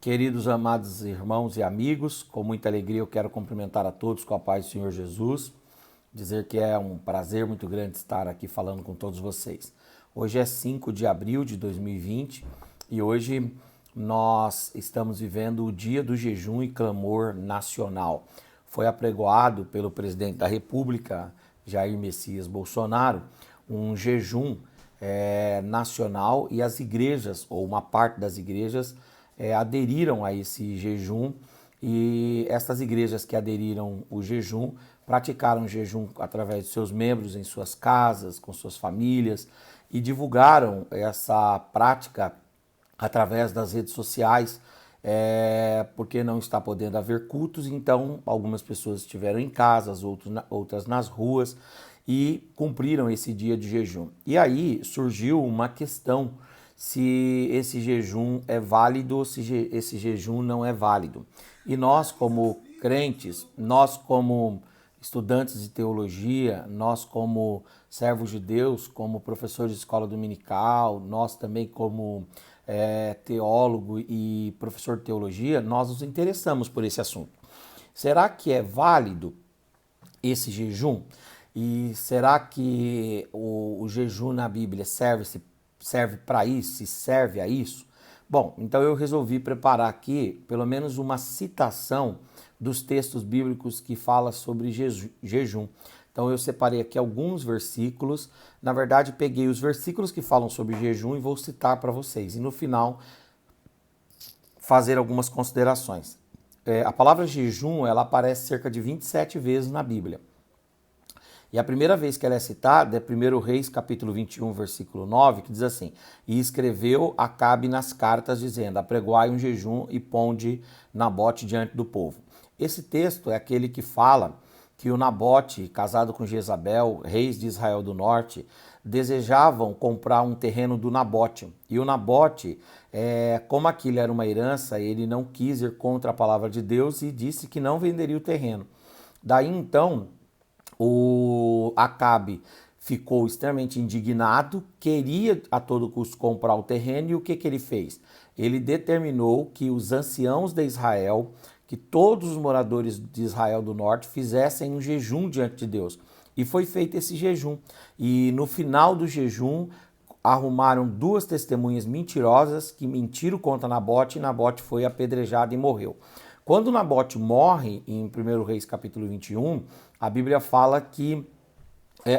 Queridos amados irmãos e amigos, com muita alegria eu quero cumprimentar a todos com a paz do Senhor Jesus, dizer que é um prazer muito grande estar aqui falando com todos vocês. Hoje é 5 de abril de 2020 e hoje nós estamos vivendo o Dia do Jejum e Clamor Nacional. Foi apregoado pelo presidente da República, Jair Messias Bolsonaro, um jejum nacional e as igrejas, ou uma parte das igrejas, aderiram a esse jejum e essas igrejas que aderiram o jejum praticaram o jejum através de seus membros em suas casas, com suas famílias e divulgaram essa prática através das redes sociais, porque não está podendo haver cultos, então algumas pessoas estiveram em casa, outras nas ruas e cumpriram esse dia de jejum. E aí surgiu uma questão se esse jejum é válido ou se esse jejum não é válido. E nós, como crentes, nós, como estudantes de teologia, nós, como servos de Deus, como professores de escola dominical, nós também, como teólogo e professor de teologia, nós nos interessamos por esse assunto. Será que é válido esse jejum? E será que o jejum na Bíblia serve para isso, se serve a isso? Bom, então eu resolvi preparar aqui pelo menos uma citação dos textos bíblicos que fala sobre jejum. Então eu separei aqui alguns versículos, na verdade peguei os versículos que falam sobre jejum e vou citar para vocês. E no final fazer algumas considerações. A palavra jejum, ela aparece cerca de 27 vezes na Bíblia. E a primeira vez que ela é citada é 1 Reis, capítulo 21, versículo 9, que diz assim: E escreveu Acabe nas cartas, dizendo, apregoai um jejum e ponde Nabote diante do povo. Esse texto é aquele que fala que o Nabote, casado com Jezabel, reis de Israel do Norte, desejavam comprar um terreno do Nabote. E o Nabote, como aquilo era uma herança, ele não quis ir contra a palavra de Deus e disse que não venderia o terreno. Daí então o Acabe ficou extremamente indignado, queria a todo custo comprar o terreno e o que ele fez? Ele determinou que os anciãos de Israel, que todos os moradores de Israel do Norte fizessem um jejum diante de Deus. E foi feito esse jejum. E no final do jejum, arrumaram duas testemunhas mentirosas que mentiram contra Nabote e Nabote foi apedrejado e morreu. Quando Nabote morre, em 1 Reis capítulo 21, a Bíblia fala que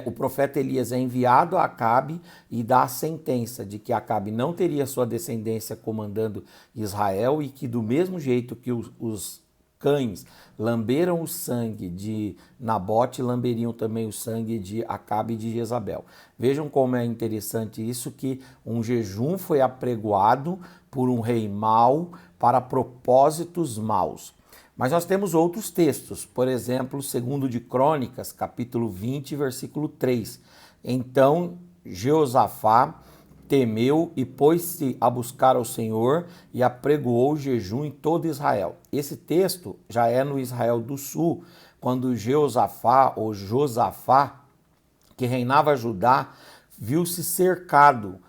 o profeta Elias é enviado a Acabe e dá a sentença de que Acabe não teria sua descendência comandando Israel e que do mesmo jeito que os cães lamberam o sangue de Nabote, lamberiam também o sangue de Acabe e de Jezabel. Vejam como é interessante isso, que um jejum foi apregoado por um rei mau para propósitos maus. Mas nós temos outros textos, por exemplo, 2 de Crônicas, capítulo 20, versículo 3. Então Jeosafá temeu e pôs-se a buscar ao Senhor e apregoou jejum em todo Israel. Esse texto já é no Israel do Sul, quando Jeosafá ou Josafá, que reinava Judá, viu-se cercado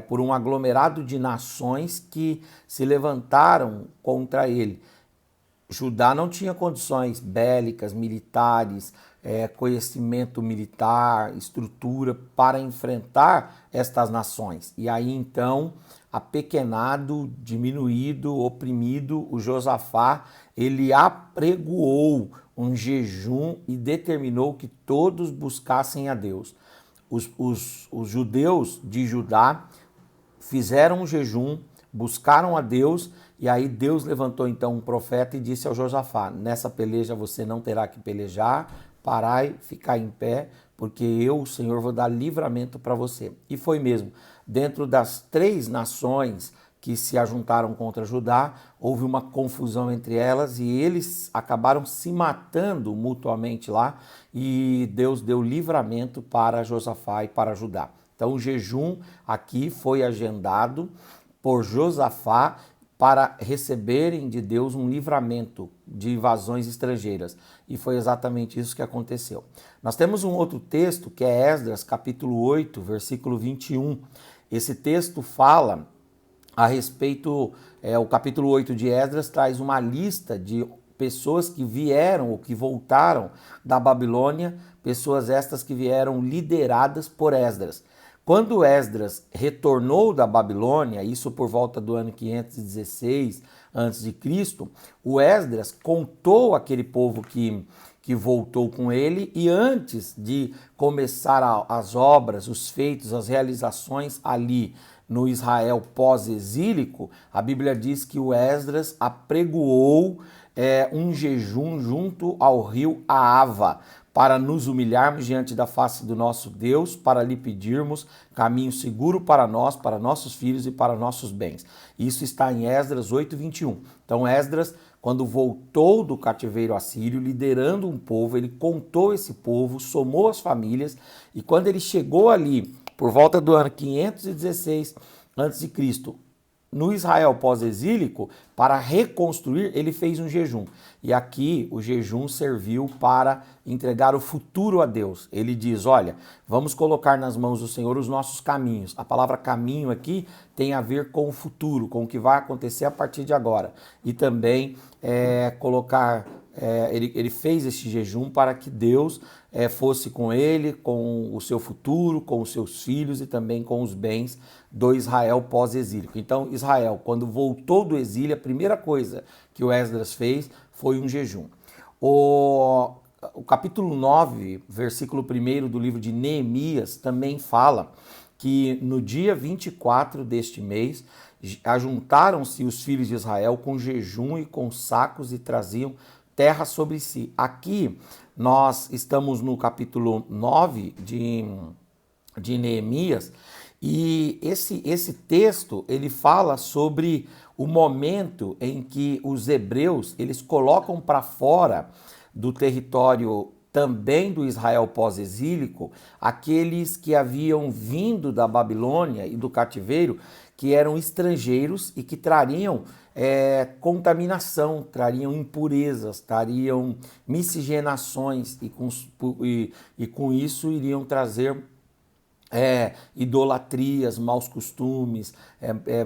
por um aglomerado de nações que se levantaram contra ele. Judá não tinha condições bélicas, militares, conhecimento militar, estrutura para enfrentar estas nações. E aí então, apequenado, diminuído, oprimido, o Josafá, ele apregoou um jejum e determinou que todos buscassem a Deus. Os judeus de Judá fizeram um jejum, buscaram a Deus, e aí Deus levantou então um profeta e disse ao Josafá: nessa peleja você não terá que pelejar, parai, ficar em pé, porque eu, o Senhor, vou dar livramento para você. E foi mesmo. Dentro das 3 nações que se ajuntaram contra Judá, houve uma confusão entre elas e eles acabaram se matando mutuamente lá e Deus deu livramento para Josafá e para Judá. Então o jejum aqui foi agendado por Josafá para receberem de Deus um livramento de invasões estrangeiras. E foi exatamente isso que aconteceu. Nós temos um outro texto que é Esdras, capítulo 8, versículo 21. Esse texto fala a respeito, o capítulo 8 de Esdras traz uma lista de pessoas que vieram ou que voltaram da Babilônia, pessoas estas que vieram lideradas por Esdras. Quando Esdras retornou da Babilônia, isso por volta do ano 516 a.C., o Esdras contou aquele povo que voltou com ele, e antes de começar as obras, os feitos, as realizações ali no Israel pós-exílico, a Bíblia diz que o Esdras apregoou um jejum junto ao rio Ahava, para nos humilharmos diante da face do nosso Deus, para lhe pedirmos caminho seguro para nós, para nossos filhos e para nossos bens. Isso está em Esdras 8:21. Então Esdras, quando voltou do cativeiro assírio, liderando um povo, ele contou esse povo, somou as famílias, e quando ele chegou ali, por volta do ano 516 a.C., no Israel pós-exílico, para reconstruir, ele fez um jejum. E aqui o jejum serviu para entregar o futuro a Deus. Ele diz, olha, vamos colocar nas mãos do Senhor os nossos caminhos. A palavra caminho aqui tem a ver com o futuro, com o que vai acontecer a partir de agora. E também ele fez esse jejum para que Deus fosse com ele, com o seu futuro, com os seus filhos e também com os bens do Israel pós-exílico. Então, Israel, quando voltou do exílio, a primeira coisa que o Esdras fez foi um jejum. O capítulo 9, versículo 1 do livro de Neemias também fala que no dia 24 deste mês, ajuntaram-se os filhos de Israel com jejum e com sacos e traziam terra sobre si. Aqui nós estamos no capítulo 9 de Neemias, e esse texto ele fala sobre o momento em que os hebreus eles colocam para fora do território também do Israel pós-exílico aqueles que haviam vindo da Babilônia e do cativeiro, que eram estrangeiros e que trariam contaminação, trariam impurezas, trariam miscigenações e com isso iriam trazer idolatrias, maus costumes,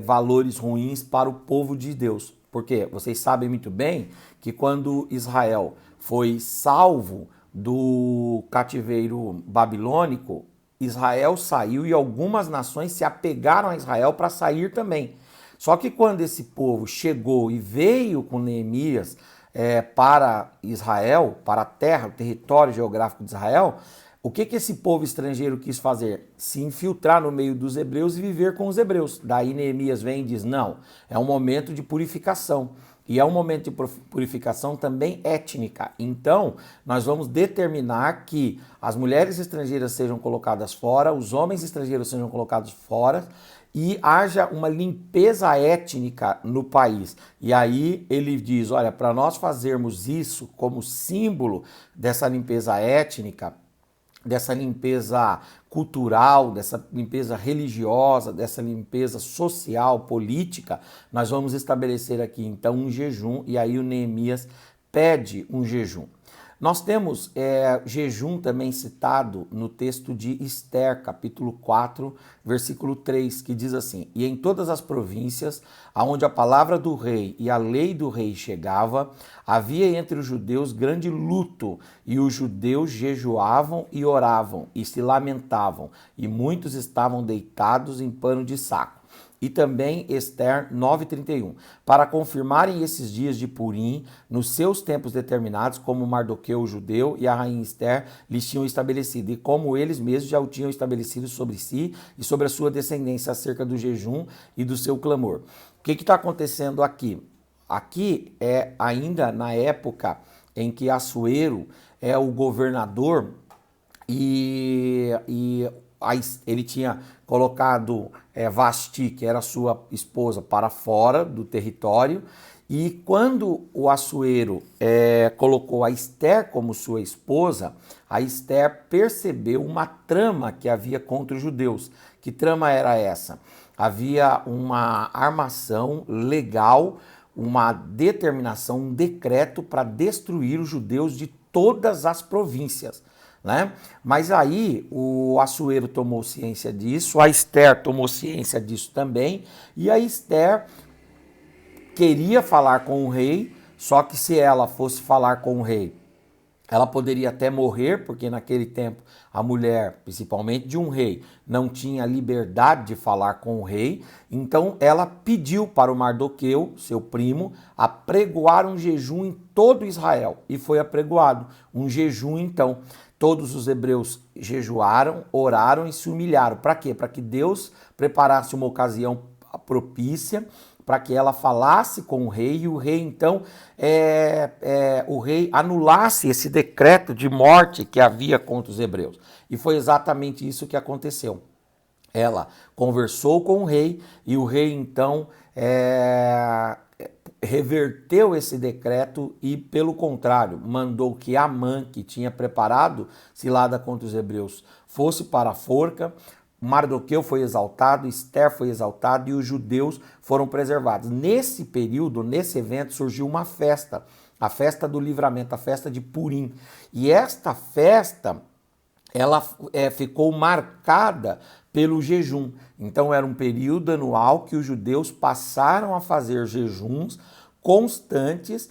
valores ruins para o povo de Deus. Porque vocês sabem muito bem que quando Israel foi salvo do cativeiro babilônico, Israel saiu e algumas nações se apegaram a Israel para sair também. Só que quando esse povo chegou e veio com Neemias para Israel, para a terra, o território geográfico de Israel, o que esse povo estrangeiro quis fazer? Se infiltrar no meio dos hebreus e viver com os hebreus. Daí Neemias vem e diz, não, é um momento de purificação. E é um momento de purificação também étnica. Então, nós vamos determinar que as mulheres estrangeiras sejam colocadas fora, os homens estrangeiros sejam colocados fora, e haja uma limpeza étnica no país. E aí ele diz, olha, para nós fazermos isso como símbolo dessa limpeza étnica, dessa limpeza cultural, dessa limpeza religiosa, dessa limpeza social, política, nós vamos estabelecer aqui então um jejum, e aí o Neemias pede um jejum. Nós temos jejum também citado no texto de Ester, capítulo 4, versículo 3, que diz assim, e em todas as províncias, aonde a palavra do rei e a lei do rei chegava, havia entre os judeus grande luto, e os judeus jejuavam e oravam, e se lamentavam, e muitos estavam deitados em pano de saco. E também Ester 9:31, para confirmarem esses dias de Purim nos seus tempos determinados, como Mardoqueu o judeu e a rainha Ester lhes tinham estabelecido, e como eles mesmos já o tinham estabelecido sobre si e sobre a sua descendência acerca do jejum e do seu clamor. O que está acontecendo aqui? Aqui é ainda na época em que Assuero é o governador e ele tinha colocado Vasti, que era sua esposa, para fora do território, e quando o Assuero colocou a Ester como sua esposa, a Ester percebeu uma trama que havia contra os judeus. Que trama era essa? Havia uma armação legal, uma determinação, um decreto para destruir os judeus de todas as províncias. né? Mas aí o Assuero tomou ciência disso, a Esther tomou ciência disso também, e a Esther queria falar com o rei, só que se ela fosse falar com o rei, ela poderia até morrer, porque naquele tempo a mulher, principalmente de um rei, não tinha liberdade de falar com o rei. Então ela pediu para o Mardoqueu, seu primo, apregoar um jejum em todo Israel. E foi apregoado um jejum então. Todos os hebreus jejuaram, oraram e se humilharam. Para quê? Para que Deus preparasse uma ocasião propícia para que ela falasse com o rei e o rei então o rei anulasse esse decreto de morte que havia contra os hebreus. E foi exatamente isso que aconteceu. Ela conversou com o rei e o rei então reverteu esse decreto e, pelo contrário, mandou que Amã, que tinha preparado cilada contra os hebreus, fosse para a forca. Mardoqueu foi exaltado, Esther foi exaltado e os judeus foram preservados. Nesse período, nesse evento, surgiu uma festa, a festa do livramento, a festa de Purim. E esta festa, ela ficou marcada pelo jejum. Então era um período anual que os judeus passaram a fazer jejuns constantes,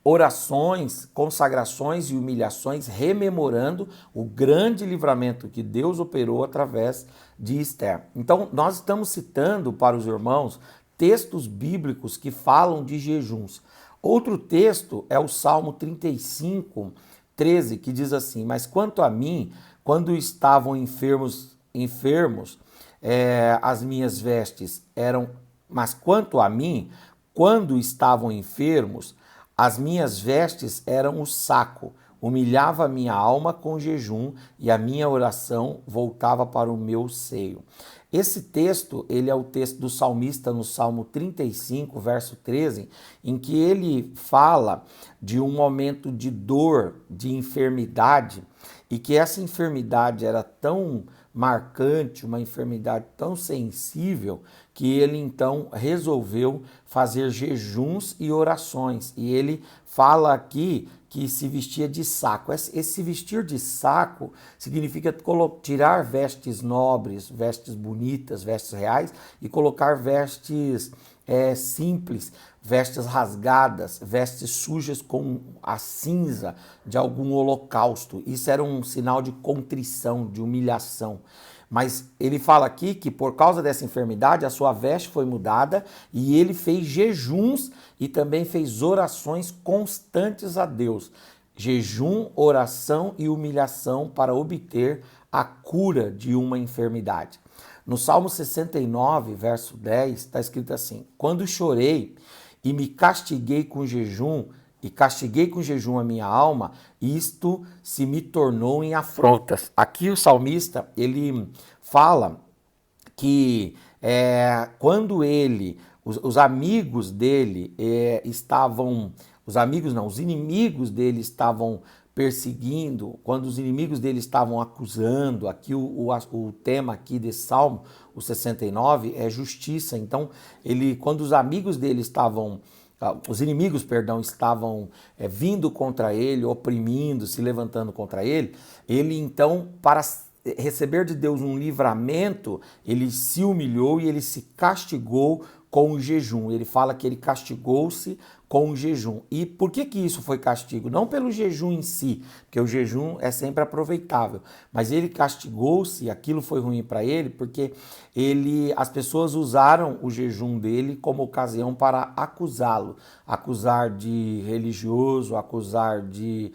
orações, consagrações e humilhações, rememorando o grande livramento que Deus operou através de Esther. Então, nós estamos citando para os irmãos textos bíblicos que falam de jejuns. Outro texto é o Salmo 35, 13, que diz assim: mas quanto a mim, quando estavam enfermos, as minhas vestes eram... Mas quanto a mim, quando estavam enfermos, as minhas vestes eram o saco, humilhava a minha alma com jejum e a minha oração voltava para o meu seio. Esse texto, ele é o texto do salmista no Salmo 35, verso 13, em que ele fala de um momento de dor, de enfermidade, e que essa enfermidade era tão marcante, uma enfermidade tão sensível, que ele então resolveu fazer jejuns e orações. E ele fala aqui que se vestia de saco. Esse vestir de saco significa tirar vestes nobres, vestes bonitas, vestes reais e colocar vestes simples, vestes rasgadas, vestes sujas com a cinza de algum holocausto. Isso era um sinal de contrição, de humilhação. Mas ele fala aqui que por causa dessa enfermidade a sua veste foi mudada e ele fez jejuns e também fez orações constantes a Deus. Jejum, oração e humilhação para obter a cura de uma enfermidade. No Salmo 69, verso 10, está escrito assim: quando chorei e me castiguei com jejum, e castiguei com jejum a minha alma, isto se me tornou em afrontas. Aqui o salmista, ele fala que quando os amigos dele os inimigos dele estavam perseguindo, quando os inimigos dele estavam acusando, aqui o tema aqui desse salmo, o 69, é justiça. Então, quando os amigos dele estavam... Os inimigos, estavam vindo contra ele, oprimindo, se levantando contra ele. Ele então, para receber de Deus um livramento, ele se humilhou e ele se castigou com o jejum. Ele fala que ele castigou-se com o jejum. E por que isso foi castigo? Não pelo jejum em si, porque o jejum é sempre aproveitável, mas ele castigou-se, aquilo foi ruim para ele, porque as pessoas usaram o jejum dele como ocasião para acusá-lo, acusar de religioso, acusar de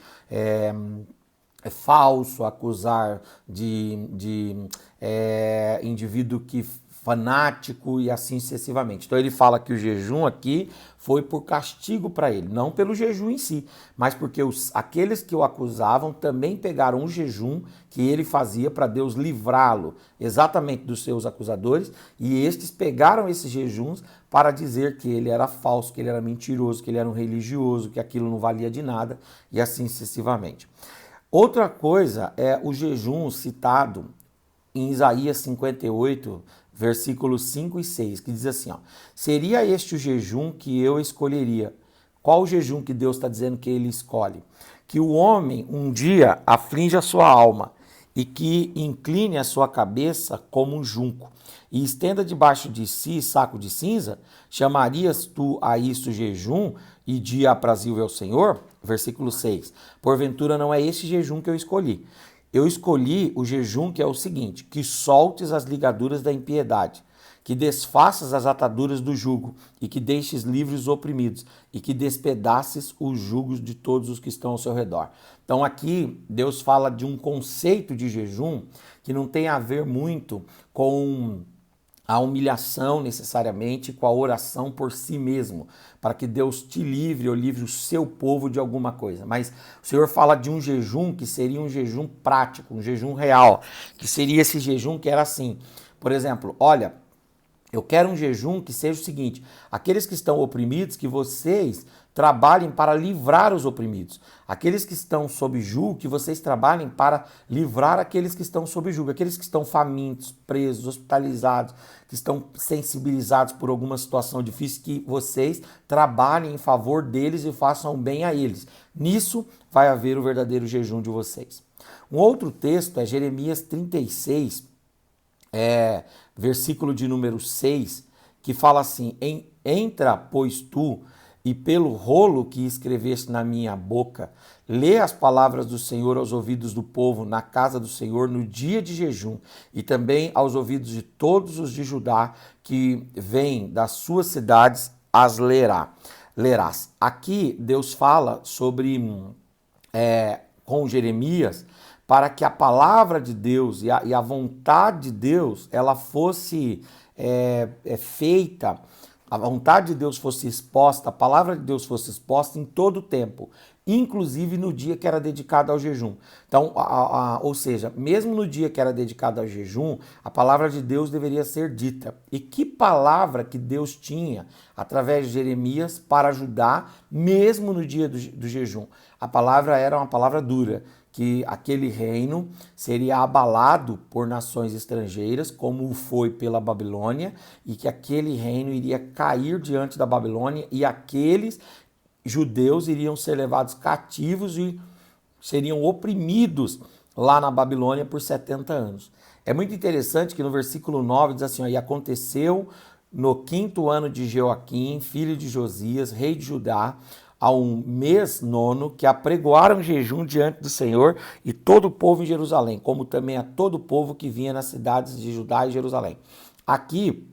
falso, acusar de indivíduo que fanático e assim sucessivamente. Então ele fala que o jejum aqui foi por castigo para ele, não pelo jejum em si, mas porque aqueles que o acusavam também pegaram o jejum que ele fazia para Deus livrá-lo exatamente dos seus acusadores, e estes pegaram esses jejuns para dizer que ele era falso, que ele era mentiroso, que ele era um religioso, que aquilo não valia de nada e assim sucessivamente. Outra coisa é o jejum citado em Isaías 58, versículos 5 e 6, que diz assim, seria este o jejum que eu escolheria. Qual o jejum que Deus está dizendo que ele escolhe? que o homem um dia aflige a sua alma e que incline a sua cabeça como um junco e estenda debaixo de si saco de cinza, chamarias tu a isto jejum e dia aprazível ao Senhor? Versículo 6. Porventura não é este jejum que eu escolhi. Eu escolhi o jejum que é o seguinte, que soltes as ligaduras da impiedade, que desfaças as ataduras do jugo e que deixes livres os oprimidos e que despedaces os jugos de todos os que estão ao seu redor. Então aqui Deus fala de um conceito de jejum que não tem a ver muito com a humilhação necessariamente, com a oração por si mesmo, para que Deus te livre ou livre o seu povo de alguma coisa. Mas o Senhor fala de um jejum que seria um jejum prático, um jejum real, que seria esse jejum que era assim. Por exemplo, olha, eu quero um jejum que seja o seguinte, aqueles que estão oprimidos, que vocês trabalhem para livrar os oprimidos. Aqueles que estão sob jugo, que vocês trabalhem para livrar aqueles que estão sob jugo. Aqueles que estão famintos, presos, hospitalizados, que estão sensibilizados por alguma situação difícil, que vocês trabalhem em favor deles e façam bem a eles. Nisso vai haver o verdadeiro jejum de vocês. Um outro texto é Jeremias 36, versículo de número 6, que fala assim, entra, pois tu, e pelo rolo que escreveste na minha boca, lê as palavras do Senhor aos ouvidos do povo na casa do Senhor no dia de jejum, e também aos ouvidos de todos os de Judá que vêm das suas cidades, as lerás. Aqui Deus fala sobre, com Jeremias, para que a palavra de Deus e a vontade de Deus, ela fosse feita, a vontade de Deus fosse exposta, a palavra de Deus fosse exposta em todo o tempo, inclusive no dia que era dedicado ao jejum. Então, ou seja, mesmo no dia que era dedicado ao jejum, a palavra de Deus deveria ser dita. E que palavra que Deus tinha através de Jeremias para ajudar, mesmo no dia do jejum? A palavra era uma palavra dura, que aquele reino seria abalado por nações estrangeiras, como foi pela Babilônia, e que aquele reino iria cair diante da Babilônia e aqueles judeus iriam ser levados cativos e seriam oprimidos lá na Babilônia por 70 anos. É muito interessante que no versículo 9 diz assim, e aconteceu no 5º ano de Jeoaquim, filho de Josias, rei de Judá, ao mês 9, que apregoaram jejum diante do Senhor e todo o povo em Jerusalém, como também a todo o povo que vinha nas cidades de Judá e Jerusalém. Aqui,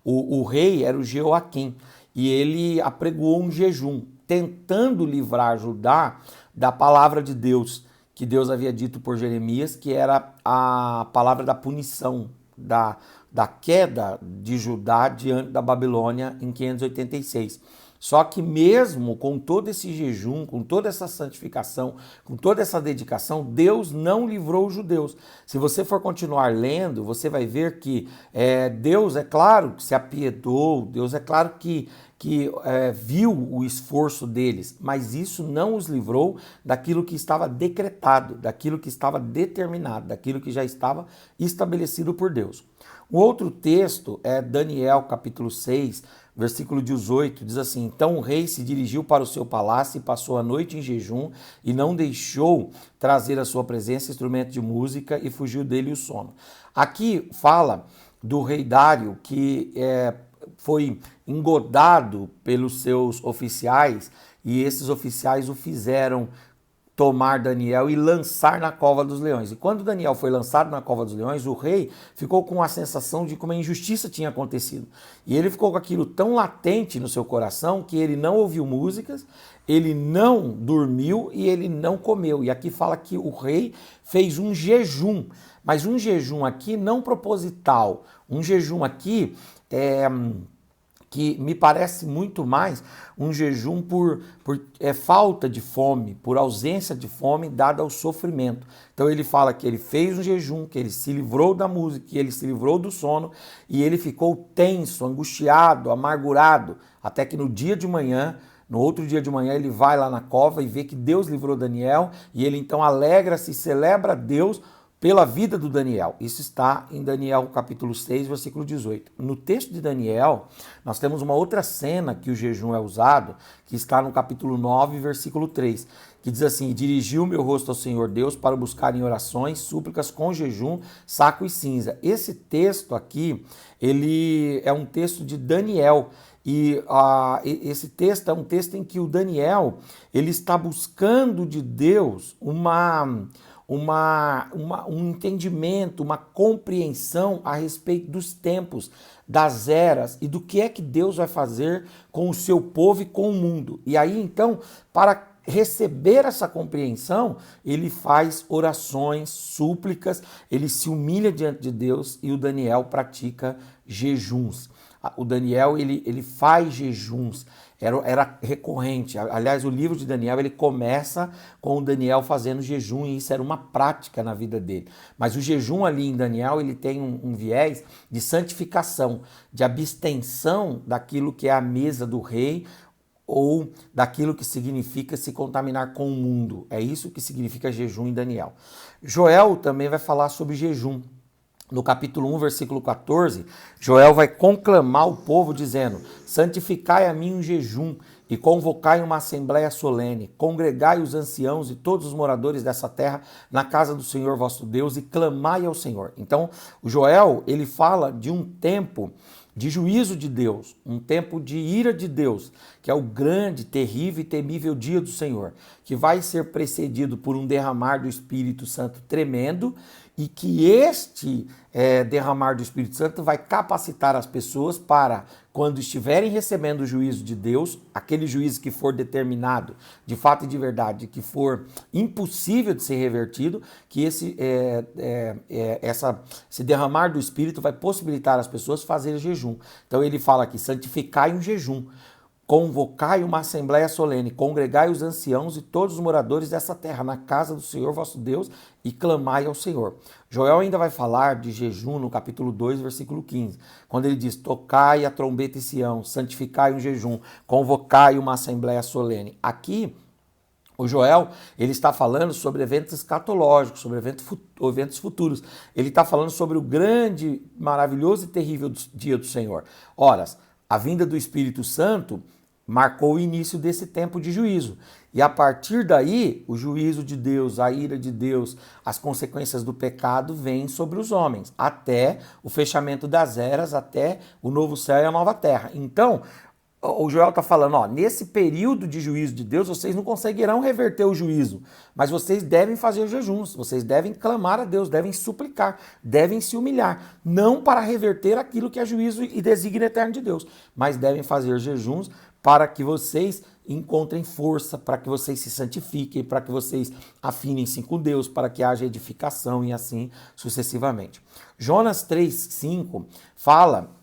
o rei era o Jeoaquim, e ele apregoou um jejum, tentando livrar Judá da palavra de Deus, que Deus havia dito por Jeremias, que era a palavra da punição, da queda de Judá diante da Babilônia em 586. Só que mesmo com todo esse jejum, com toda essa santificação, com toda essa dedicação, Deus não livrou os judeus. Se você for continuar lendo, você vai ver que Deus, é claro, que se apiedou, Deus é claro que viu o esforço deles, mas isso não os livrou daquilo que estava decretado, daquilo que estava determinado, daquilo que já estava estabelecido por Deus. O outro texto é Daniel, capítulo 6, versículo 18, diz assim, então o rei se dirigiu para o seu palácio e passou a noite em jejum e não deixou trazer à sua presença instrumento de música e fugiu dele o sono. Aqui fala do rei Dário que foi engodado pelos seus oficiais e esses oficiais o fizeram tomar Daniel e lançar na cova dos leões. E quando Daniel foi lançado na cova dos leões, o rei ficou com a sensação de como a injustiça tinha acontecido. E ele ficou com aquilo tão latente no seu coração que ele não ouviu músicas, ele não dormiu e ele não comeu. E aqui fala que o rei fez um jejum, mas um jejum aqui não proposital, um jejum aqui que me parece muito mais um jejum por falta de fome, por ausência de fome dada ao sofrimento. Então ele fala que ele fez um jejum, que ele se livrou da música, que ele se livrou do sono e ele ficou tenso, angustiado, amargurado, até que no outro dia de manhã ele vai lá na cova e vê que Deus livrou Daniel e ele então alegra-se e celebra a Deus pela vida do Daniel. Isso está em Daniel capítulo 6, versículo 18. No texto de Daniel, nós temos uma outra cena que o jejum é usado, que está no capítulo 9, versículo 3, que diz assim: dirigiu meu rosto ao Senhor Deus para buscar em orações, súplicas com jejum, saco e cinza. Esse texto aqui, ele é um texto de Daniel. E esse texto é um texto em que o Daniel ele está buscando de Deus um entendimento, uma compreensão a respeito dos tempos, das eras e do que é que Deus vai fazer com o seu povo e com o mundo. E aí, então, para receber essa compreensão, ele faz orações, súplicas, ele se humilha diante de Deus e o Daniel pratica jejuns. O Daniel, ele faz jejuns, era recorrente. Aliás, o livro de Daniel, ele começa com o Daniel fazendo jejum, e isso era uma prática na vida dele. Mas o jejum ali em Daniel, ele tem um viés de santificação, de abstenção daquilo que é a mesa do rei, ou daquilo que significa se contaminar com o mundo. É isso que significa jejum em Daniel. Joel também vai falar sobre jejum. No capítulo 1, versículo 14, Joel vai conclamar o povo dizendo: santificai a mim um jejum e convocai uma assembléia solene, congregai os anciãos e todos os moradores dessa terra na casa do Senhor vosso Deus e clamai ao Senhor. Então, o Joel, ele fala de um tempo de juízo de Deus, um tempo de ira de Deus, que é o grande, terrível e temível dia do Senhor, que vai ser precedido por um derramar do Espírito Santo tremendo, e que este derramar do Espírito Santo vai capacitar as pessoas para, quando estiverem recebendo o juízo de Deus, aquele juízo que for determinado de fato e de verdade, que for impossível de ser revertido, que esse derramar do Espírito vai possibilitar as pessoas fazerem jejum. Então ele fala aqui: santificai um jejum, convocai uma assembléia solene, congregai os anciãos e todos os moradores dessa terra na casa do Senhor vosso Deus e clamai ao Senhor. Joel ainda vai falar de jejum no capítulo 2, versículo 15, quando ele diz: tocai a trombeta em Sião, santificai um jejum, convocai uma assembléia solene. Aqui, o Joel, ele está falando sobre eventos escatológicos, sobre eventos futuros. Ele está falando sobre o grande, maravilhoso e terrível dia do Senhor. Ora, a vinda do Espírito Santo marcou o início desse tempo de juízo. E a partir daí, o juízo de Deus, a ira de Deus, as consequências do pecado vêm sobre os homens, até o fechamento das eras, até o novo céu e a nova terra. Então, o Joel está falando, nesse período de juízo de Deus, vocês não conseguirão reverter o juízo, mas vocês devem fazer jejuns, vocês devem clamar a Deus, devem suplicar, devem se humilhar, não para reverter aquilo que é juízo e desígnio eterno de Deus, mas devem fazer jejuns para que vocês encontrem força, para que vocês se santifiquem, para que vocês afinem-se com Deus, para que haja edificação e assim sucessivamente. Jonas 3,5 fala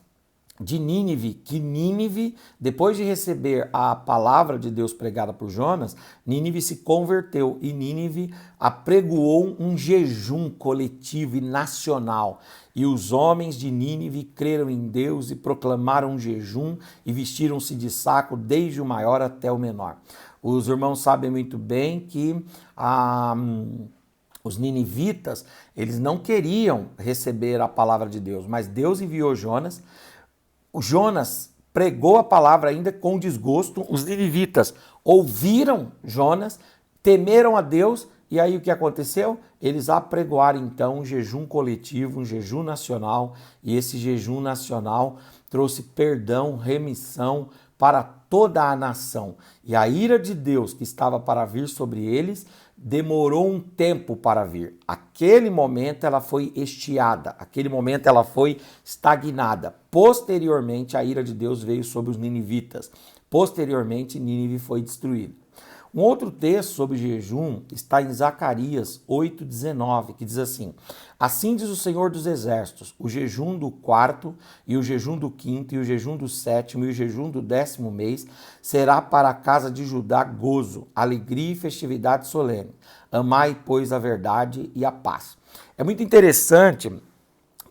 de Nínive, que Nínive, depois de receber a palavra de Deus pregada por Jonas, Nínive se converteu e Nínive apregoou um jejum coletivo e nacional. E os homens de Nínive creram em Deus e proclamaram um jejum e vestiram-se de saco, desde o maior até o menor. Os irmãos sabem muito bem que os ninivitas, eles não queriam receber a palavra de Deus, mas Deus enviou Jonas. O Jonas pregou a palavra ainda com desgosto. Os ninivitas ouviram Jonas, temeram a Deus, e aí o que aconteceu? Eles apregoaram então um jejum coletivo, um jejum nacional, e esse jejum nacional trouxe perdão, remissão para toda a nação. E a ira de Deus que estava para vir sobre eles demorou um tempo para vir. Aquele momento ela foi estiada, aquele momento ela foi estagnada. Posteriormente, a ira de Deus veio sobre os ninivitas. Posteriormente, Nínive foi destruída. Um outro texto sobre jejum está em Zacarias 8,19, que diz assim: assim diz o Senhor dos Exércitos, o jejum do 4º, e o jejum do 5º, e o jejum do 7º, e o jejum do 10º mês, será para a casa de Judá gozo, alegria e festividade solene. Amai, pois, a verdade e a paz. É muito interessante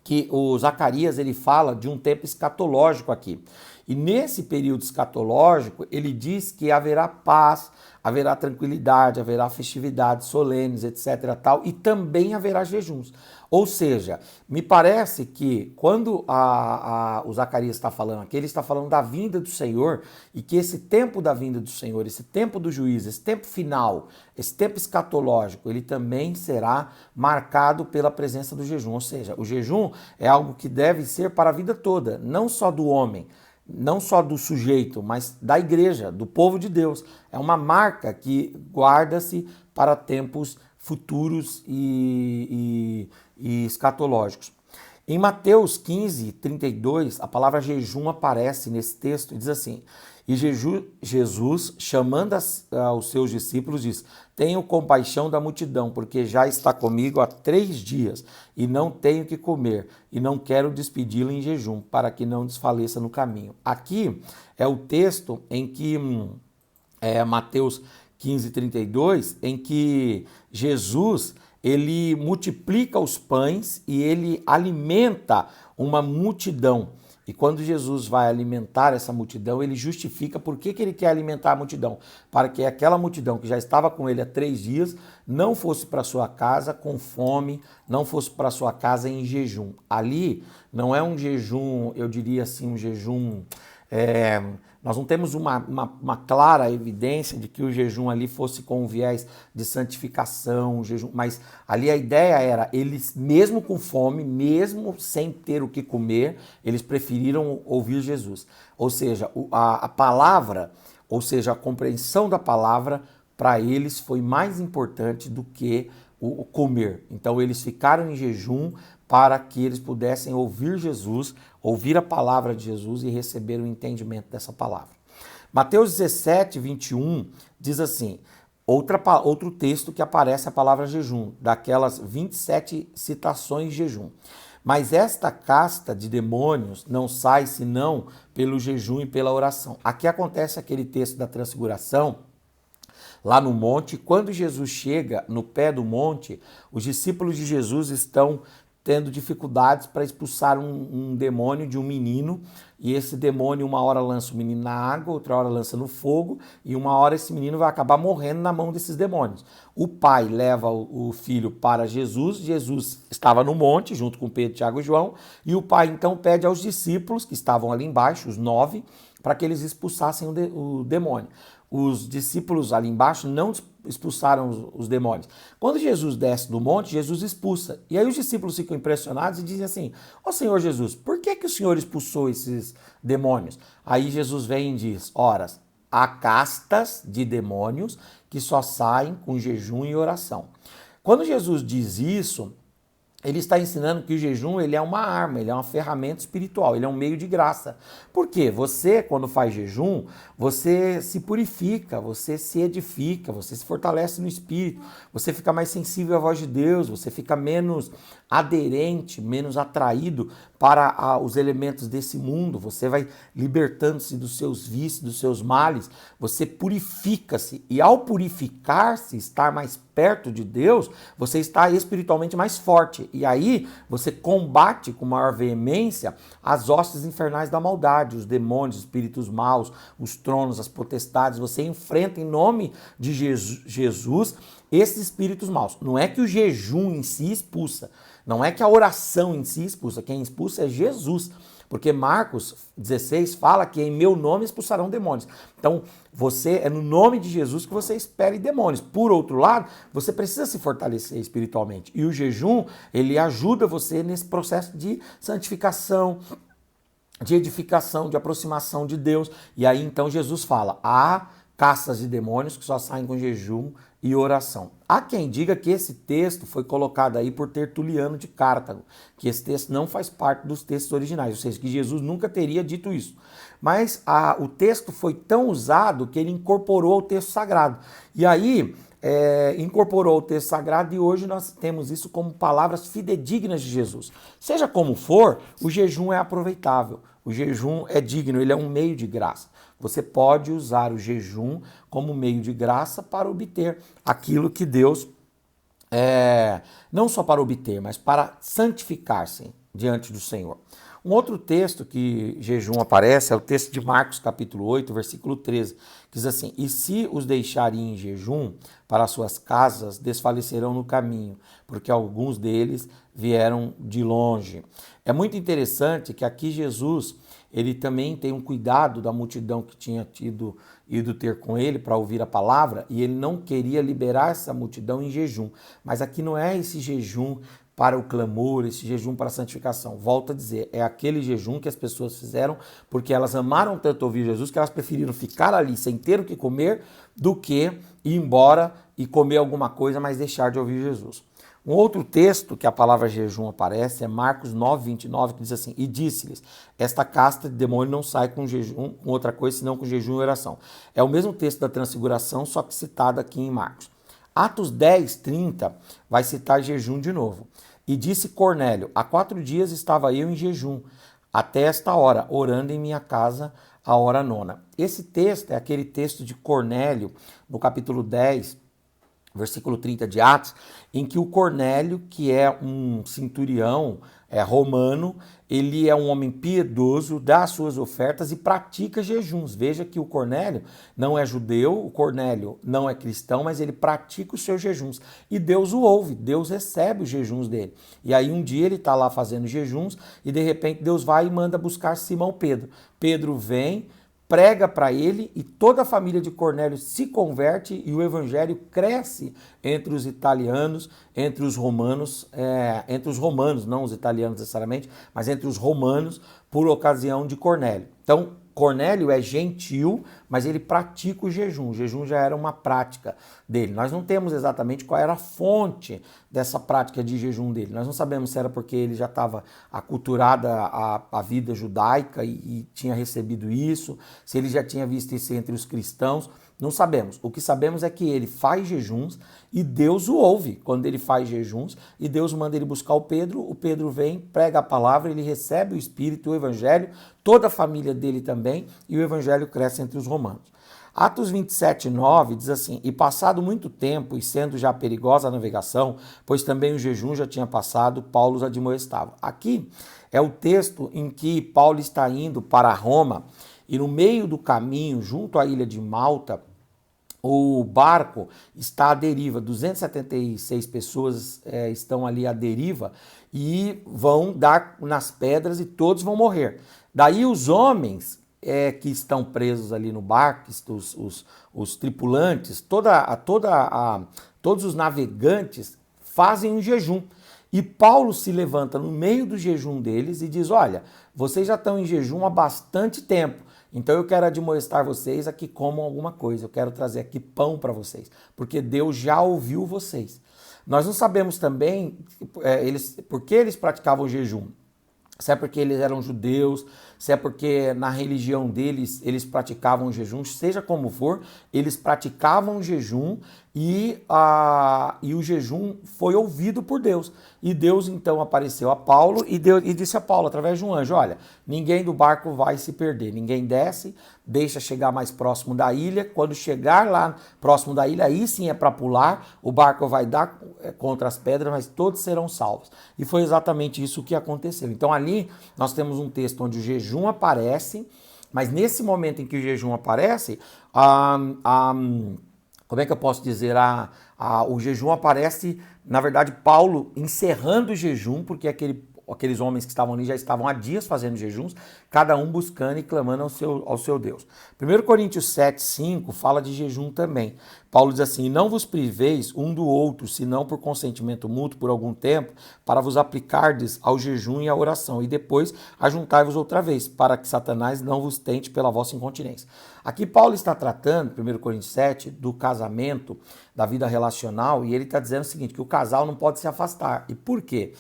que o Zacarias ele fala de um tempo escatológico aqui. E nesse período escatológico, ele diz que haverá paz, haverá tranquilidade, haverá festividades solenes, etc. tal, e também haverá jejuns. Ou seja, me parece que quando o Zacarias está falando aqui, ele está falando da vinda do Senhor e que esse tempo da vinda do Senhor, esse tempo do juízo, esse tempo final, esse tempo escatológico, ele também será marcado pela presença do jejum. Ou seja, o jejum é algo que deve ser para a vida toda, não só do homem, não só do sujeito, mas da igreja, do povo de Deus. É uma marca que guarda-se para tempos futuros e escatológicos. Em Mateus 15, 32, a palavra jejum aparece nesse texto e diz assim: e Jesus, chamando aos seus discípulos, diz: tenho compaixão da multidão, porque já está comigo há 3 dias, e não tenho que comer, e não quero despedi-lo em jejum, para que não desfaleça no caminho. Aqui é o texto em que, Mateus 15, 32, em que Jesus, ele multiplica os pães e ele alimenta uma multidão. E quando Jesus vai alimentar essa multidão, ele justifica por que ele quer alimentar a multidão. Para que aquela multidão que já estava com ele há 3 dias não fosse para sua casa com fome, não fosse para sua casa em jejum. Ali não é um jejum, eu diria assim, um jejum... nós não temos uma clara evidência de que o jejum ali fosse com um viés de santificação, jejum, mas ali a ideia era, eles mesmo com fome, mesmo sem ter o que comer, eles preferiram ouvir Jesus. Ou seja, a palavra, ou seja, a compreensão da palavra, para eles foi mais importante do que o comer. Então eles ficaram em jejum para que eles pudessem ouvir Jesus, ouvir a palavra de Jesus e receber o entendimento dessa palavra. Mateus 17, 21 diz assim, outro texto que aparece a palavra jejum, daquelas 27 citações de jejum. Mas esta casta de demônios não sai senão pelo jejum e pela oração. Aqui acontece aquele texto da transfiguração, lá no monte. Quando Jesus chega no pé do monte, os discípulos de Jesus estão tendo dificuldades para expulsar um demônio de um menino, e esse demônio uma hora lança o menino na água, outra hora lança no fogo, e uma hora esse menino vai acabar morrendo na mão desses demônios. O pai leva o filho para Jesus, Jesus estava no monte junto com Pedro, Tiago e João, e o pai então pede aos discípulos que estavam ali embaixo, os 9, para que eles expulsassem o demônio. Os discípulos ali embaixo não expulsaram os demônios. Quando Jesus desce do monte, Jesus expulsa. E aí os discípulos ficam impressionados e dizem assim: ó Senhor Jesus, por que o Senhor expulsou esses demônios? Aí Jesus vem e diz: ora, há castas de demônios que só saem com jejum e oração. Quando Jesus diz isso, ele está ensinando que o jejum ele é uma arma, ele é uma ferramenta espiritual, ele é um meio de graça. Por quê? Você, quando faz jejum, você se purifica, você se edifica, você se fortalece no espírito, você fica mais sensível à voz de Deus, você fica menos aderente, menos atraído para os elementos desse mundo, você vai libertando-se dos seus vícios, dos seus males, você purifica-se, e ao purificar-se, estar mais perto de Deus, você está espiritualmente mais forte, e aí você combate com maior veemência as hostes infernais da maldade, os demônios, os espíritos maus, os tronos, as potestades, você enfrenta em nome de Jesus esses espíritos maus. Não é que o jejum em si expulsa, não é que a oração em si expulsa, quem expulsa é Jesus. Porque Marcos 16 fala que em meu nome expulsarão demônios. Então, é no nome de Jesus que você expele demônios. Por outro lado, você precisa se fortalecer espiritualmente. E o jejum, ele ajuda você nesse processo de santificação, de edificação, de aproximação de Deus. E aí, então, Jesus fala, há castas de demônios que só saem com jejum e oração. Há quem diga que esse texto foi colocado aí por Tertuliano de Cartago, que esse texto não faz parte dos textos originais, ou seja, que Jesus nunca teria dito isso. Mas o texto foi tão usado que ele incorporou o texto sagrado. E aí, incorporou o texto sagrado e hoje nós temos isso como palavras fidedignas de Jesus. Seja como for, o jejum é aproveitável, o jejum é digno, ele é um meio de graça. Você pode usar o jejum como meio de graça para obter aquilo que Deus, não só para obter, mas para santificar-se diante do Senhor. Um outro texto que jejum aparece é o texto de Marcos capítulo 8, versículo 13, que diz assim: e se os deixarem em jejum para suas casas, desfalecerão no caminho, porque alguns deles vieram de longe. É muito interessante que aqui Jesus, ele também tem um cuidado da multidão que tinha ido ter com ele para ouvir a palavra, e ele não queria liberar essa multidão em jejum. Mas aqui não é esse jejum para o clamor, esse jejum para a santificação. Volto a dizer, é aquele jejum que as pessoas fizeram porque elas amaram tanto ouvir Jesus que elas preferiram ficar ali sem ter o que comer do que ir embora e comer alguma coisa, mas deixar de ouvir Jesus. Um outro texto que a palavra jejum aparece é Marcos 9, 29, que diz assim: e disse-lhes, esta casta de demônio não sai com jejum, com outra coisa, senão com jejum e oração. É o mesmo texto da transfiguração, só que citado aqui em Marcos. Atos 10, 30 vai citar jejum de novo. E disse Cornélio: há 4 dias estava eu em jejum, até esta hora, orando em minha casa a hora nona. Esse texto é aquele texto de Cornélio, no capítulo 10, versículo 30 de Atos, em que o Cornélio, que é um centurião romano, ele é um homem piedoso, dá as suas ofertas e pratica jejuns. Veja que o Cornélio não é judeu, o Cornélio não é cristão, mas ele pratica os seus jejuns. E Deus o ouve, Deus recebe os jejuns dele. E aí um dia ele está lá fazendo jejuns e de repente Deus vai e manda buscar Simão Pedro. Pedro vem, prega para ele e toda a família de Cornélio se converte e o evangelho cresce entre os italianos, entre os romanos, não os italianos necessariamente, mas entre os romanos, por ocasião de Cornélio. Então, Cornélio é gentil, mas ele pratica o jejum. O jejum já era uma prática dele. Nós não temos exatamente qual era a fonte dessa prática de jejum dele. Nós não sabemos se era porque ele já estava aculturado à vida judaica e tinha recebido isso, se ele já tinha visto isso entre os cristãos. Não sabemos. O que sabemos é que ele faz jejuns e Deus o ouve quando ele faz jejuns e Deus manda ele buscar o Pedro vem, prega a palavra, ele recebe o Espírito, o Evangelho, toda a família dele também e o Evangelho cresce entre os romanos. Atos 27, 9 diz assim: e passado muito tempo e sendo já perigosa a navegação, pois também o jejum já tinha passado, Paulo os admoestava. Aqui é o texto em que Paulo está indo para Roma e no meio do caminho, junto à ilha de Malta, o barco está à deriva, 276 pessoas estão ali à deriva e vão dar nas pedras e todos vão morrer. Daí os homens que estão presos ali no barco, os tripulantes, todos os navegantes fazem um jejum. E Paulo se levanta no meio do jejum deles e diz: olha, vocês já estão em jejum há bastante tempo. Então eu quero admoestar vocês a que comam alguma coisa, eu quero trazer aqui pão para vocês, porque Deus já ouviu vocês. Nós não sabemos também por que eles praticavam jejum. Se é porque eles eram judeus, se é porque na religião deles eles praticavam jejum, seja como for, eles praticavam jejum e o jejum foi ouvido por Deus. E Deus então apareceu a Paulo e disse a Paulo, através de um anjo: olha, ninguém do barco vai se perder, ninguém desce, deixa chegar mais próximo da ilha. Quando chegar lá próximo da ilha, aí sim é para pular, o barco vai dar contra as pedras, mas todos serão salvos. E foi exatamente isso que aconteceu. Então ali nós temos um texto onde o jejum aparece, mas nesse momento em que o jejum aparece, como é que eu posso dizer? O jejum aparece, na verdade, Paulo encerrando o jejum, porque aqueles homens que estavam ali já estavam há dias fazendo jejuns, cada um buscando e clamando ao seu Deus. 1 Coríntios 7, 5 fala de jejum também. Paulo diz assim: não vos priveis um do outro, senão por consentimento mútuo por algum tempo, para vos aplicardes ao jejum e à oração, e depois ajuntai-vos outra vez, para que Satanás não vos tente pela vossa incontinência. Aqui Paulo está tratando, 1 Coríntios 7, do casamento, da vida relacional, e ele está dizendo o seguinte, que o casal não pode se afastar. E por quê?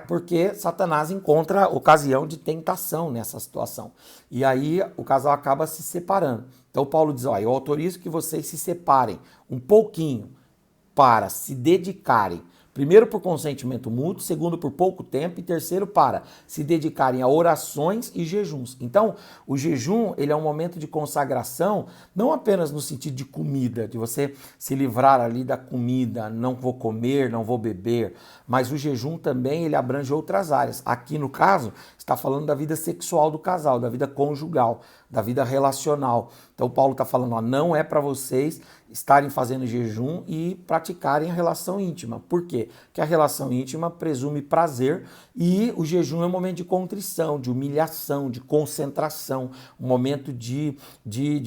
Porque Satanás encontra ocasião de tentação nessa situação. E aí o casal acaba se separando. Então Paulo diz: eu autorizo que vocês se separem um pouquinho para se dedicarem Primeiro, por consentimento mútuo, segundo, por pouco tempo e terceiro, para se dedicarem a orações e jejuns. Então, o jejum, ele é um momento de consagração, não apenas no sentido de comida, de você se livrar ali da comida, não vou comer, não vou beber, mas o jejum também, ele abrange outras áreas. Aqui, no caso, está falando da vida sexual do casal, da vida conjugal, da vida relacional. Então, Paulo está falando, ó, não é para vocês estarem fazendo jejum e praticarem a relação íntima. Por quê? Porque a relação íntima presume prazer e o jejum é um momento de contrição, de humilhação, de concentração, um momento de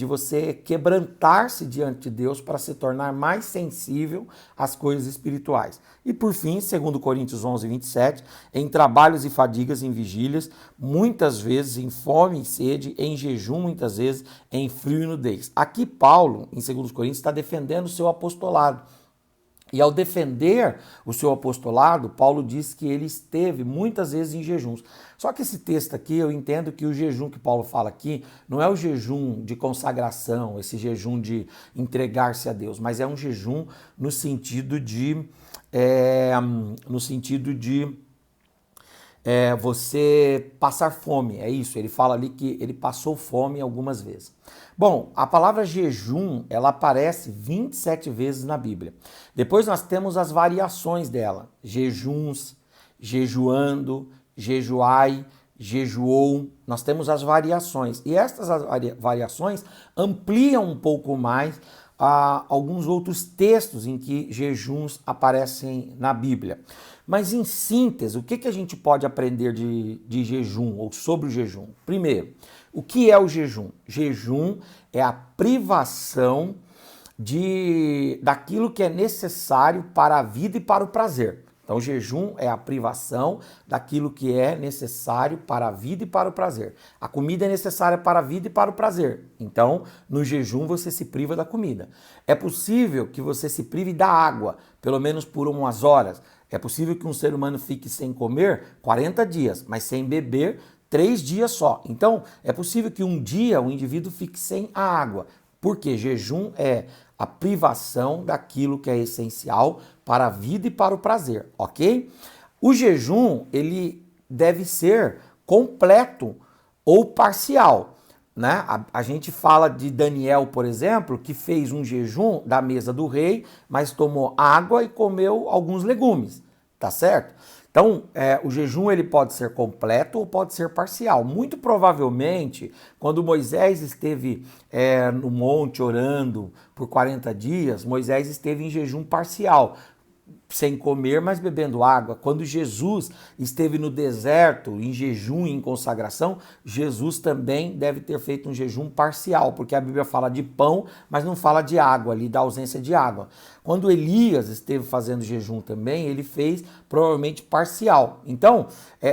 você quebrantar-se diante de Deus para se tornar mais sensível às coisas espirituais. E por fim, segundo Coríntios 11, 27, em trabalhos e fadigas, em vigílias, muitas vezes em fome e sede, em jejum, muitas vezes em frio e nudez. Aqui Paulo, em 2 Coríntios, está defendendo o seu apostolado. E ao defender o seu apostolado, Paulo diz que ele esteve muitas vezes em jejuns. Só que esse texto aqui, eu entendo que o jejum que Paulo fala aqui não é o jejum de consagração, esse jejum de entregar-se a Deus, mas é um jejum no sentido de você passar fome, é isso, ele fala ali que ele passou fome algumas vezes. Bom, a palavra jejum, ela aparece 27 vezes na Bíblia. Depois nós temos as variações dela, jejuns, jejuando, jejuai, jejuou, nós temos as variações. E estas variações ampliam um pouco mais alguns outros textos em que jejuns aparecem na Bíblia. Mas em síntese, o que a gente pode aprender de jejum ou sobre o jejum? Primeiro, o que é o jejum? Jejum é a privação daquilo que é necessário para a vida e para o prazer. Então, jejum é a privação daquilo que é necessário para a vida e para o prazer. A comida é necessária para a vida e para o prazer. Então, no jejum, você se priva da comida. É possível que você se prive da água, pelo menos por umas horas. É possível que um ser humano fique sem comer 40 dias, mas sem beber 3 dias só. Então, é possível que um dia o indivíduo fique sem a água. Porque jejum é a privação daquilo que é essencial para a vida e para o prazer, ok? O jejum, ele deve ser completo ou parcial, né? A gente fala de Daniel, por exemplo, que fez um jejum da mesa do rei, mas tomou água e comeu alguns legumes, tá certo? Então, o jejum ele pode ser completo ou pode ser parcial. Muito provavelmente, quando Moisés esteve no monte orando por 40 dias, Moisés esteve em jejum parcial, sem comer, mas bebendo água. Quando Jesus esteve no deserto, em jejum e em consagração, Jesus também deve ter feito um jejum parcial, porque a Bíblia fala de pão, mas não fala de água, ali da ausência de água. Quando Elias esteve fazendo jejum também, ele fez provavelmente parcial. Então,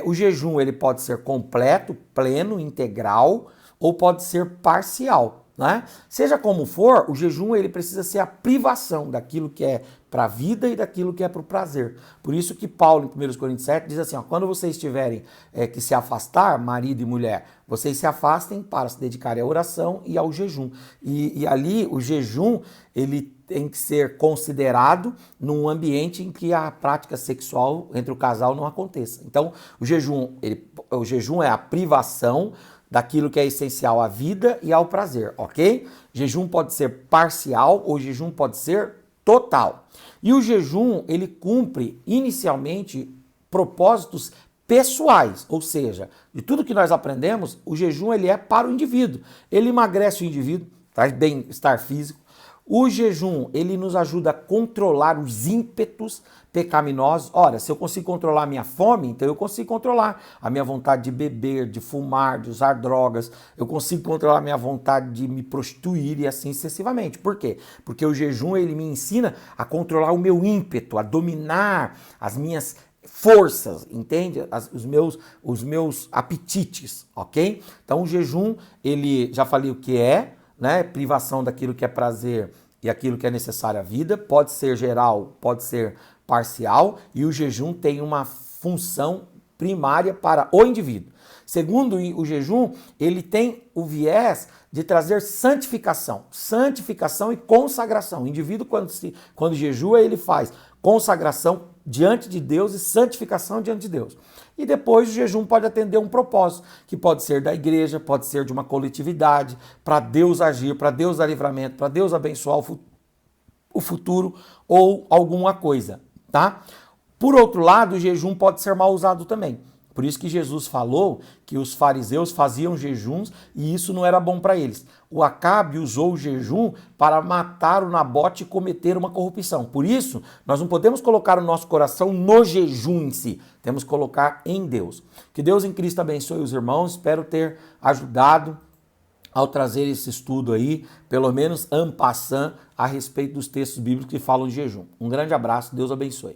o jejum ele pode ser completo, pleno, integral, ou pode ser parcial. Né? Seja como for, o jejum ele precisa ser a privação daquilo que é para a vida e daquilo que é para o prazer. Por isso que Paulo, em 1 Coríntios 7, diz assim, ó, quando vocês tiverem que se afastar, marido e mulher, vocês se afastem para se dedicarem à oração e ao jejum. E ali o jejum ele tem que ser considerado num ambiente em que a prática sexual entre o casal não aconteça. Então, o jejum é a privação daquilo que é essencial à vida e ao prazer, ok? Jejum pode ser parcial ou jejum pode ser total. E o jejum, ele cumpre inicialmente propósitos pessoais, ou seja, de tudo que nós aprendemos, o jejum ele é para o indivíduo. Ele emagrece o indivíduo, traz bem-estar físico. O jejum, ele nos ajuda a controlar os ímpetos pecaminosos. Ora, se eu consigo controlar a minha fome, então eu consigo controlar a minha vontade de beber, de fumar, de usar drogas. Eu consigo controlar a minha vontade de me prostituir e assim sucessivamente. Por quê? Porque o jejum, ele me ensina a controlar o meu ímpeto, a dominar as minhas forças, entende? Os meus apetites, ok? Então o jejum, ele, já falei o que é, né? Privação daquilo que é prazer e aquilo que é necessário à vida, pode ser geral, pode ser parcial, e o jejum tem uma função primária para o indivíduo. Segundo, o jejum, ele tem o viés de trazer santificação e consagração. O indivíduo, quando jejua, ele faz consagração diante de Deus e santificação diante de Deus. E depois o jejum pode atender um propósito, que pode ser da igreja, pode ser de uma coletividade, para Deus agir, para Deus dar livramento, para Deus abençoar o futuro ou alguma coisa, tá? Por outro lado, o jejum pode ser mal usado também. Por isso que Jesus falou que os fariseus faziam jejuns e isso não era bom para eles. O Acabe usou o jejum para matar o Nabote e cometer uma corrupção. Por isso, nós não podemos colocar o nosso coração no jejum em si. Temos que colocar em Deus. Que Deus em Cristo abençoe os irmãos. Espero ter ajudado ao trazer esse estudo aí, pelo menos en passant, a respeito dos textos bíblicos que falam de jejum. Um grande abraço, Deus abençoe.